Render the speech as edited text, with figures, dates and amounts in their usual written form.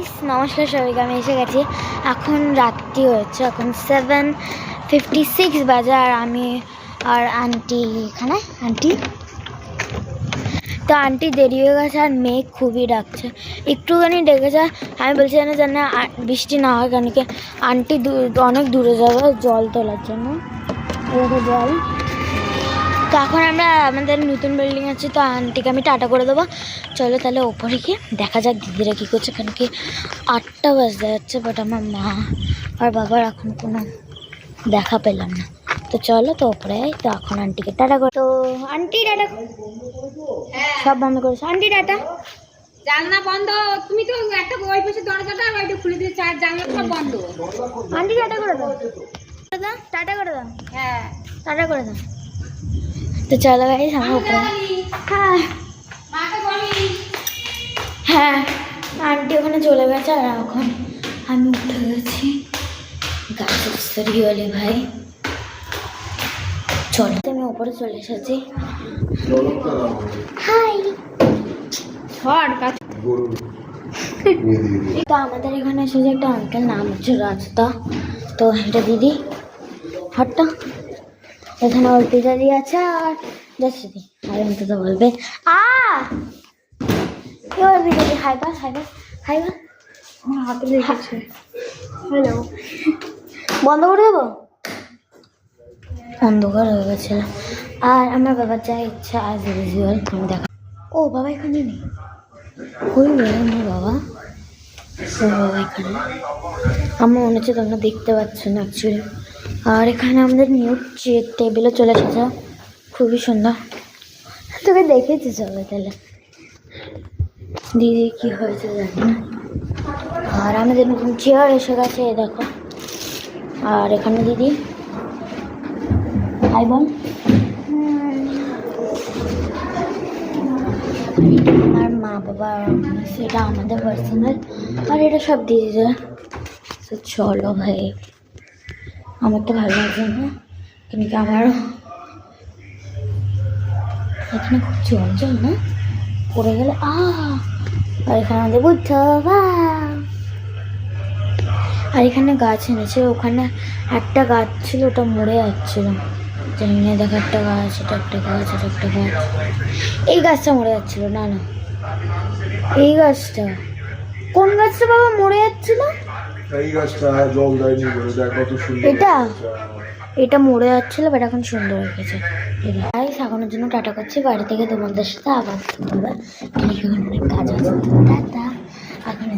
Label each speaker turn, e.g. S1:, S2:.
S1: Guys, নমস্কার সবাইকে। আমি এসে গেছি, এখন রাত্রি হয়েছে, এখন 7:56 বাজে। আর আমি আর আন্টি এখানে, আন্টি দেরি হয়ে গেছে আর মেঘ খুবই ডাকছে, একটুখানি ডেকেছে। আমি বলছি যেন বৃষ্টি না হয়, কেন কি আন্টি অনেক দূরে যাবে জল তোলার জন্য, জল। তো এখন আমরা আমাদের নতুন বিল্ডিং আছে, তো আন্টিকে আমি টাটা করে দেবো। চলো তাহলে ওপরে গিয়ে দেখা যাক দিদিরা কী করছে, কেন কি 8টা বাজতে যাচ্ছে, বাট আমার মা আর বাবার এখন কোনো দেখা পেলাম না। তো চলো তো ওপরে যাই। তো এখন আন্টিকে টাটা করে, তো আন্টি টাটা সব বন্ধ করেছে। Aunty tata.
S2: জানলা বন্ধ, তুমি তো একটা ওই পাশে দরজাটা আর ওইটা খুলে দিয়েছো, আর জানলা সব বন্ধ।
S1: আন্টি টাটা করে দাও, টাটা করে দাও।
S2: হ্যাঁ,
S1: টাটা করে দাও। তো চলো গাইস, আমি উপরে। হ্যাঁ
S2: মাকে বলি।
S1: হ্যাঁ, আন্টি ওখানে চলে গেছে আর এখন আমি উঠে গেছি। গাছের সরিয়ে ভাই, চলো আমি ওপরে চলে এসেছি। হাই। তো আমাদের এখানে এসেছে একটা আঙ্কেল, নাম হচ্ছে রাজদা। তো এটা দিদি হটটা, এখানে ওর পিজা দিয়ে আছে আর যাচ্ছি দি আর আমি তো বলবে এবার পিজা দিয়ে হাইবা
S2: আমার হাতে লেগেছে। হ্যালো,
S1: বন্ধ করে দেবো, অন্ধকার হয়ে গেছিল। আর আমার বাবার যা ইচ্ছা আজ ইউজুয়াল আমি দেখা। ও বাবা এখানে নেই, কই গেল আমার বাবা? ও বাবা এখানে, আমার মনে হচ্ছে তোমরা দেখতে পাচ্ছ না অ্যাকচুয়ালি। আর এখানে আমাদের নিউ টেবিলও চলে এসেছে, খুবই সুন্দর। তোকে দেখেছি চলো তাহলে, দিদি কি হয়েছে জানি না। আর আমাদের নতুন চেয়ার এসে গেছে, দেখো। আর এখানে দিদি হাই বল। আর মা বাবা, সেটা আমাদের পার্সোনাল, আর এটা সব দিদিদের। তো চলো ভাই, আমার তো ভালো লাগছে না, কিন্তু আমারও এখানে খুব জল না পড়ে গেলে আর এখানে আমাদের বুদ্ধ। আর এখানে গাছ এনেছে, ওখানে একটা গাছ ছিল, ওটা মরে যাচ্ছিল, জানি না। দেখো একটা গাছ, এটা একটা গাছ, এটা একটা গাছ। এই গাছটা মরে যাচ্ছিল, না এই গাছটা, কোন গাছটা বাবা মরে যাচ্ছিল?
S3: এই গাছটা জল দেয়নি বলে দেখ কত সুন্দর।
S1: এটা মরে যাচ্ছিল, বাট এখন সুন্দর হয়ে গেছে। এখনের জন্য টাটা করছি, বাড়ি থেকে তোমাদের সাথে আবার কাজ আছে। টাটা এখন।